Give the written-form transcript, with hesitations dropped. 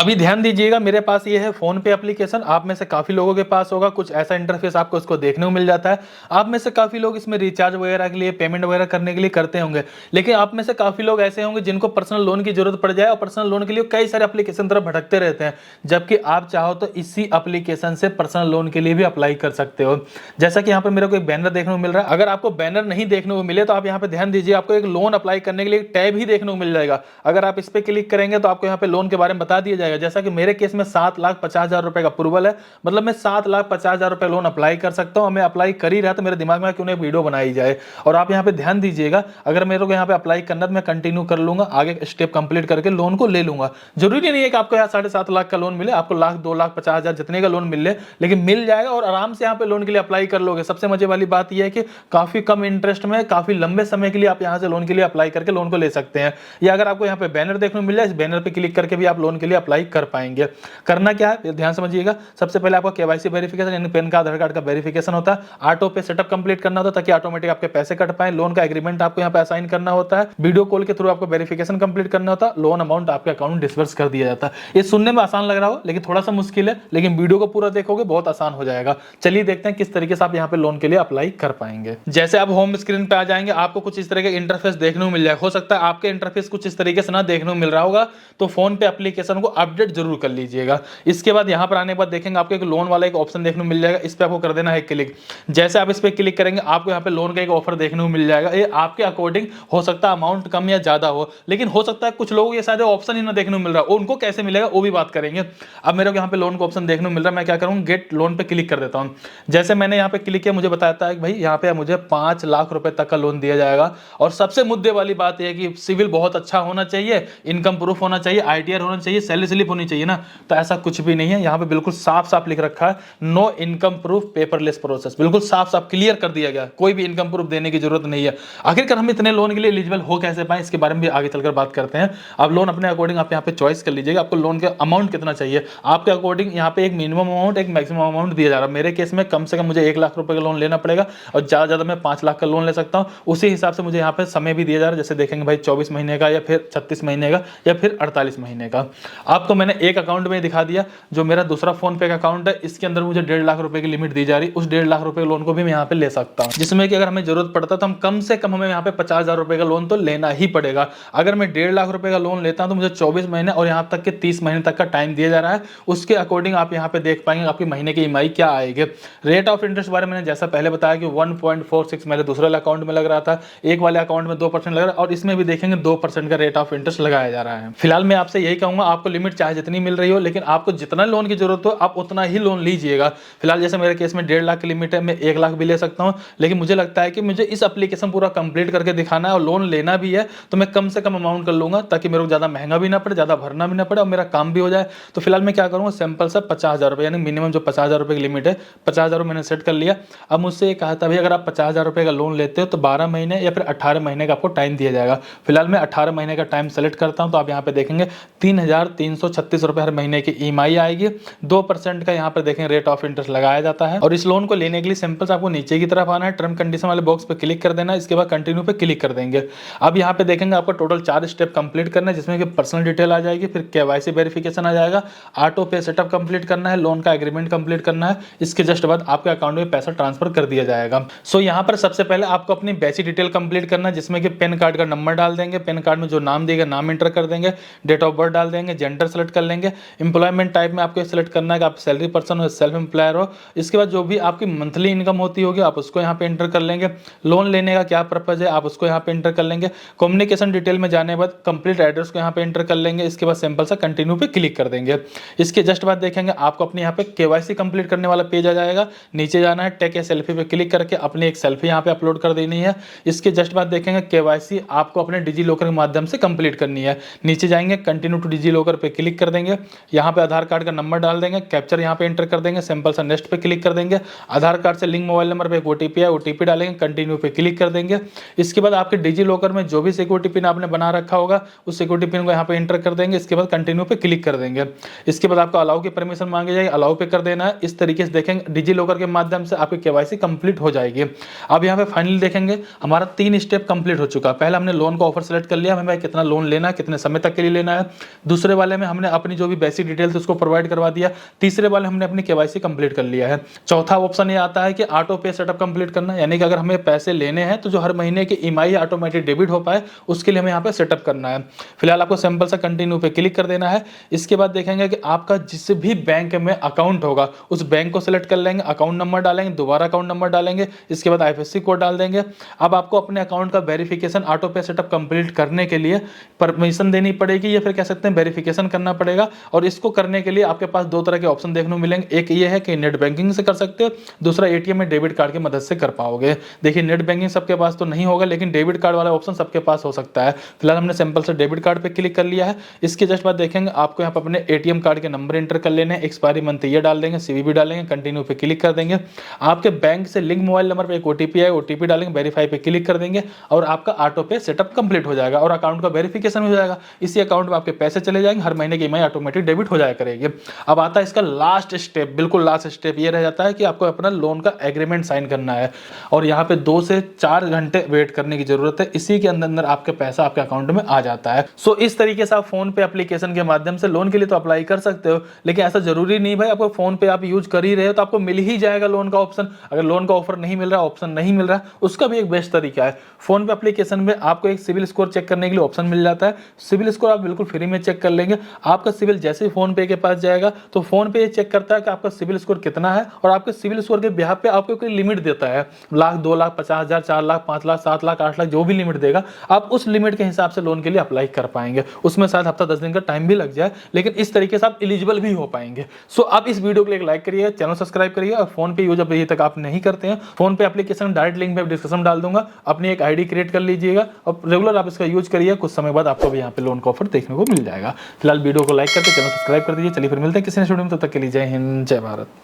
अभी ध्यान दीजिएगा, मेरे पास ये है फोन पे एप्लीकेशन। आप में से काफी लोगों के पास होगा कुछ ऐसा इंटरफेस, आपको इसको देखने को मिल जाता है। आप में से काफी लोग इसमें रिचार्ज वगैरह के लिए, पेमेंट वगैरह करने के लिए करते होंगे, लेकिन आप में से काफी लोग ऐसे होंगे जिनको पर्सनल लोन की जरूरत पड़ जाए और पर्सनल लोन के लिए कई सारे एप्लीकेशन तरफ भटकते रहते हैं, जबकि आप चाहो तो इसी एप्लीकेशन से पर्सनल लोन के लिए भी अप्लाई कर सकते हो। जैसा कि यहाँ पे मेरे को एक बैनर देखने को मिल रहा है। अगर आपको बैनर नहीं देखने को मिले तो आप यहाँ पे ध्यान दीजिए, आपको एक लोन अप्लाई करने के लिए एक टैब ही देखने को मिल जाएगा। अगर आप इस पे क्लिक करेंगे तो आपको यहाँ पे लोन के बारे में बता दिया जाएगा। जैसा कि मेरे केस में 7,50,000 रुपए का अप्रूवल है, मतलब मैं 7,50,000 रुपए लोन अप्लाई कर सकता हूँ। मैं अप्लाई कर ही रहा था, मेरे दिमाग में क्यों नहीं वीडियो बनाई जाए। और आप यहाँ पे ध्यान दीजिएगा, अगर मेरे को यहाँ पे अप्लाई करना तो मैं कंटिन्यू कर लूंगा, आगे स्टेप कंप्लीट करके लोन को ले लूंगा। जरूरी नहीं है कि आपको यहाँ 7.5 लाख का लोन मिले, आपको 1,00,000 2,50,000 जितने का लोन मिले, लेकिन मिल जाएगा और आराम से यहाँ पे लोन के लिए अप्लाई कर लोगे। सबसे मजे वाली बात यह है कि काफी कम इंटरेस्ट में काफी लंबे समय के लिए आप यहाँ से लोन के लिए अप्लाई करके लोन को ले सकते हैं। या अगर आपको यहाँ पे बैनर देखने को मिल जाए, इस बैनर पे क्लिक करके भी आप लोन के लिए अप्लाई कर पाएंगे। करना क्या है ध्यान समझिएगा, सबसे पहले आपको केवाईसी वेरिफिकेशन यानी पैन का आधार कार्ड का वेरिफिकेशन होता है। ऑटो पे सेटअप कंप्लीट करना होता है ताकि ऑटोमेटिक आपके पैसे कट पाए। लोन का एग्रीमेंट आपको यहाँ पे असाइन करना होता है। वीडियो कॉल के थ्रू आपको वेरिफिकेशन कंप्लीट करना होता है। लोन अमाउंट आपके अकाउंट डिस्बर्स कर दिया जाता है। ये सुनने में आसान लग रहा हो लेकिन थोड़ा सा मुश्किल है, लेकिन वीडियो को पूरा देखोगे बहुत आसान हो जाएगा। चलिए देखते हैं किस तरीके से आप यहाँ पे लोन के लिए अप्लाई कर पाएंगे। जैसे आप होम स्क्रीन पे आ जाएंगे, आपको कुछ इस तरह का इंटरफेस देखने को मिल जाएगा। हो सकता है आपके इंटरफेस कुछ इस तरीके से ना देखने को मिल रहा होगा, तो फोन पे एप्लीकेशन को अपडेट जरूर कर लीजिएगा। इसके बाद यहाँ पर आने के बाद देखेंगे आपको एक लोन वाला एक ऑप्शन देखने को मिल जाएगा। इस पे आपको कर देना है क्लिक। जैसे आप इस पे क्लिक करेंगे आपको यहाँ पे लोन का एक ऑफर देखने को मिल जाएगा। ये आपके अकॉर्डिंग हो सकता है अमाउंट कम या ज्यादा हो, लेकिन हो सकता है कुछ लोगों को ये शायद ऑप्शन ही ना देखने को मिल रहा है। उनको कैसे मिलेगा वो भी बात करेंगे। अब मेरे को यहाँ पे लोन का ऑप्शन देखने को मिल रहा है, मैं क्या करूँ गेट लोन पे क्लिक कर देता हूँ। जैसे मैंने यहाँ पे क्लिक किया, मुझे बताता है कि भाई यहाँ पे मुझे 5 लाख रुपए तक का लोन दिया जाएगा। और सबसे मुद्दे वाली बात यह है कि सिविल बहुत अच्छा होना चाहिए, इनकम प्रूफ होना चाहिए, आईटीआर होना चाहिए, सैलरी स्लिप होनी चाहिए ना। तो ऐसा कुछ भी नहीं है, यहाँ पे बिल्कुल साफ साफ लिख रखा है no income proof paperless process. बिल्कुल साफ साफ क्लियर कर दिया गया, कोई भी इनकम प्रूफ देने की जरूरत नहीं है। आखिरकार हम इतने लोन के लिए एलिजिबल हो कैसे पाए, इसके बारे में भी आगे चलकर बात करते हैं। आप लोन अपने अकॉर्डिंग आप यहाँ पे चॉइस कर लीजिएगा, आपको लोन का अमाउंट कितना चाहिए। आपके अकॉर्डिंग यहाँ पे एक मिनिमम अमाउंट एक मैक्सिमम अमाउंट दिया जा रहा है। मेरे केस में कम से कम मुझे 1 लाख रुपए का लोन लेना पड़ेगा और ज्यादा ज्यादा मैं 5 लाख का लोन ले सकता हूँ। उसी हिसाब से मुझे यहाँ पे समय भी दिया जा रहा है, जैसे देखेंगे भाई 24 महीने का या फिर 36 महीने का या फिर 48 महीने का। आपको मैंने एक अकाउंट में दिखा दिया, जो मेरा दूसरा फोन पे का अकाउंट है, इसके अंदर मुझे 1.5 लाख रुपए की लिमिट दी जा रही है। उस 1.5 लाख रुपए लोन को भी मैं यहाँ पे ले सकता हूँ, जिसमें कि अगर हमें जरूरत पड़ता तो हम कम से कम हमें यहाँ पे 50,000 रुपए का लोन तो लेना ही पड़ेगा। अगर मैं 1.5 लाख रुपए का लोन लेता हूँ तो मुझे 24 महीने और यहाँ तक के 30 महीने तक का टाइम दिया जा रहा है। उसके अकॉर्डिंग आप यहाँ पे देख पाएंगे आपकी महीने की ईएमआई क्या आएगी। रेट ऑफ इंटरेस्ट बारे में मैंने जैसा पहले बताया कि 1.46 मेरे दूसरे अकाउंट में लग रहा था, एक वाले अकाउंट में 2% लग रहा है और इसमें भी देखेंगे 2% का रेट ऑफ इंटरेस्ट लगाया जा रहा है। फिलहाल मैं आपसे यही कहूंगा, आपको लिमिट चाहे जितनी मिल रही हो, लेकिन आपको जितना लोन की जरूरत हो आप उतना ही लोन लीजिएगा। फिलहाल जैसे मेरे केस में 1.5 लाख की लिमिट है, मैं 1 लाख भी ले सकता हूं, लेकिन मुझे लगता है कि मुझे इस एप्लीकेशन पूरा कंप्लीट करके दिखाना है और लोन लेना भी है, तो मैं कम से कम अमाउंट कर लूंगा ताकि मेरे को ज्यादा महंगा भी ना पड़े, ज्यादा भरना भी ना पड़े और मेरा काम भी हो जाए। तो फिलहाल मैं क्या करूंगा, सिंपल सा 50,000 रुपए यानी मिनिमम जो 50,000 रुपए की लिमिट है, 50,000 मैंने सेट कर लिया। अब मुझसे ये कहा था भाई अगर आप 50,000 रुपए का लोन लेते हो तो 12 महीने या फिर 18 महीने का आपको टाइम दिया जाएगा। फिलहाल मैं 18 महीने का टाइम सेलेक्ट करता हूं, तो आप यहाँ पे देखेंगे 3,336 रुपए हर महीने की ईएमआई आएगी। 2% का यहाँ पर देखेंगे रेट ऑफ इंटरेस्ट लगाया जाता है। और इस लोन को लेने के लिए सिंपल से आपको नीचे की तरफ आना है, टर्म कंडीशन वाले बॉक्स पे क्लिक कर देना है, इसके बाद कंटिन्यू पे क्लिक कर देंगे। अब यहाँ पे देखेंगे आपको टोटल 4 स्टेप कंप्लीट करना है, जिसमें कि पर्सनल डिटेल आ जाएगी, फिर केवाईसी वेरिफिकेशन आ जाएगा, ऑटो पे सेटअप कंप्लीट करना है, लोन का एग्रीमेंट कंप्लीट करना है। इसके जस्ट बाद आपके अकाउंट में पैसा ट्रांसफर कर दिया जाएगा। सो यहाँ पर सबसे पहले आपको अपनी बेसिक डिटेल कंप्लीट करना है, जिसमें कि पैन कार्ड का नंबर डाल देंगे, पैन कार्ड में जो नाम देगा नाम एंटर कर देंगे, डेट ऑफ बर्थ डाल देंगे, जेंडर सेलेक्ट कर लेंगे, एम्प्लॉयमेंट टाइप में आपको सेलेक्ट करना है कि आप सैलरी पर्सन हो, सेल्फ एम्प्लॉयर हो। इसके बाद जो भी आपकी मंथली इनकम होती होगी आप उसको यहाँ पे एंटर कर लेंगे। लोन लेने का क्या पर्पज है आप उसको यहाँ पे एंटर कर लेंगे। कम्युनिकेशन डिटेल में जाने के बाद कंप्लीट एड्रेस को यहाँ पे एंटर कर लेंगे। इसके बाद सिंपल सा कंटिन्यू पे क्लिक कर देंगे। इसके जस्ट बाद देखेंगे आपको अपने यहाँ पे केवाईसी कंप्लीट करने वाला पेज आ जाएगा। नीचे जाना है, टेक ए सेल्फी पे क्लिक करके अपनी एक सेल्फी यहाँ पे अपलोड कर देनी है। इसके जस्ट बाद देखेंगे केवाईसी आपको अपने डिजी लॉकर के माध्यम से कंप्लीट करनी है। नीचे जाएंगे, कंटिन्यू टू डिजी लॉकर पे क्लिक कर देंगे। यहाँ पे आधार कार्ड का नंबर डाल देंगे, कैप्चर यहाँ पे एंटर कर देंगे, सिंपल सा नेक्स्ट पे क्लिक कर देंगे। आधार कार्ड से लिंक मोबाइल नंबर पे एक ओटीपी है, ओटीपी डालेंगे, कंटिन्यू पे क्लिक कर देंगे। इसके बाद आपके डिजी लॉकर में जो भी सिक्योरिटी पिन आपने बना रखा होगा उस सिक्योरिटी पिन को यहाँ पे एंटर कर देंगे। इसके बाद कंटिन्यू पे क्लिक कर देंगे। इसके बाद आपको अलाउ की परमिशन मांगी जाएगी, अलाउ पे कर देना है। इस तरीके से देखेंगे डिजी लॉकर के माध्यम से आपकी केवाईसी कंप्लीट हो जाएगी। अब यहाँ पे फाइनली देखेंगे हमारा 3 स्टेप कंप्लीट हो चुका है। पहले हमने लोन का ऑफर सेलेक्ट कर लिया, हमें भाई कितना लोन लेना है, कितने समय तक के लिए लेना है। दूसरे वाले में हमने अपनी जो भी बेसिक डिटेल्स उसको प्रोवाइड करवा दिया। तीसरे वाले हमने अपनी केवाईसी कंप्लीट कर लिया है। चौथा ऑप्शन ये आता है कि ऑटो पे सेटअप कंप्लीट करना, यानी कि अगर हमें पैसे लेने हैं तो जो हर महीने की ईएमआई ऑटोमेटिक डेबिट हो पाए उसके लिए हमें यहाँ पे सेटअप करना है। फिलहाल आपको सिंपल सा कंटिन्यू पे क्लिक कर देना है। इसके बाद देखेंगे कि आपका जिस भी बैंक में अकाउंट होगा उस बैंक को सिलेक्ट कर लेंगे, अकाउंट नंबर डालेंगे, दोबारा अकाउंट नंबर डालेंगे, इसके बाद आईएफएससी कोड डाल देंगे। अब आपको अपने अकाउंट का वेरिफिकेशन ऑटो पे सेटअप कंप्लीट करने के लिए परमिशन देनी पड़ेगी या फिर कह सकते हैं वेरिफिकेशन करना पड़ेगा। और इसको करने के लिए आपके पास दो तरह के ऑप्शन देखने को मिलेंगे। एक ये है कि नेट बैंकिंग से कर सकते हो, दूसरा एटीएम में डेबिट कार्ड की मदद से कर पाओगे। देखिए नेट बैंकिंग सबके पास तो नहीं होगा, लेकिन डेबिट कार्ड वाला ऑप्शन सबके पास हो सकता है। फिलहाल हमने सिंपल से डेबिट कार्ड पे क्लिक कर लिया है। इसके जस्ट बाद देखेंगे आपको यहाँ पर अपने एटीएम कार्ड के नंबर एंटर कर लेने हैं, एक्सपायरी मंथ ये डाल देंगे, सीवीवी डालेंगे, कंटिन्यू पे क्लिक कर देंगे। आपके बैंक से लिंक मोबाइल नंबर पे एक ओटीपी है, ओटीपी डालेंगे, वेरीफाई पे क्लिक कर देंगे और आपका ऑटो पे सेटअप कंप्लीट हो जाएगा और अकाउंट का वेरिफिकेशन हो जाएगा। इसी अकाउंट में आपके पैसे चले जाएंगे, हर महीने की ईएमआई ऑटोमेटिक डेबिट हो जाया करेगी। अब आता है इसका लास्ट स्टेप, बिल्कुल लास्ट स्टेप ये रह जाता है कि आपको अपना लोन का एग्रीमेंट साइन करना है और यहाँ पे 2 से 4 घंटे वेट करने की जरूरत है। इसी के अंदर आपके पैसा आपके अकाउंट में आ जाता है। सो इस तरीके से आप फोन पे एप्लीकेशन के माध्यम से लोन के लिए तो अप्लाई कर सकते हो, लेकिन ऐसा जरूरी नहीं भाई आपको फोन पे आप यूज कर ही रहे हो तो आपको मिल ही जाएगा लोन का ऑप्शन। अगर लोन का ऑफर नहीं मिल रहा, ऑप्शन नहीं मिल रहा, उसका भी एक बेस्ट तरीका है। फोन पे एप्लीकेशन में आपको एक सिविल स्कोर चेक करने के लिए ऑप्शन मिल जाता है। सिविल स्कोर आप बिल्कुल फ्री में चेक कर लेंगे। आपका सिविल जैसे ही फोन पे के पास जाएगा तो फोन पे ये चेक करता है कि आपका सिविल स्कोर कितना है और आपके सिविल स्कोर के बिहाफ पे आपको कोई लिमिट देता है, लाख, 2 लाख, 50,000, 4 लाख, 5 लाख, 7 लाख, 8 लाख, जो भी लिमिट देगा आप उस लिमिट के हिसाब से लोन के लिए अप्लाई कर पाएंगे। उसमें शायद हफ्ता 10 दिन का टाइम भी लग जाए, लेकिन इस तरीके से आप एलिजिबल भी हो पाएंगे। सो आप इस वीडियो को एक लाइक करिए, चैनल सब्सक्राइब करिए और फोन पे यूज अभी तक आप नहीं करते हैं, फोन पे एप्लीकेशन डायरेक्ट लिंक में डिस्क्रिप्शन में डाल दूंगा, अपनी एक आईडी क्रिएट कर लीजिएगा और रेगुलर आप इसका यूज करिए। कुछ समय बाद आपको भी यहाँ पे लोन का ऑफर देखने को मिल जाएगा। फिलहाल वीडियो को लाइक करके चैनल सब्सक्राइब कर दीजिए। चलिए फिर मिलते हैं किसी नेक्स्ट वीडियो में, तब तक के लिए जय हिंद, जय भारत।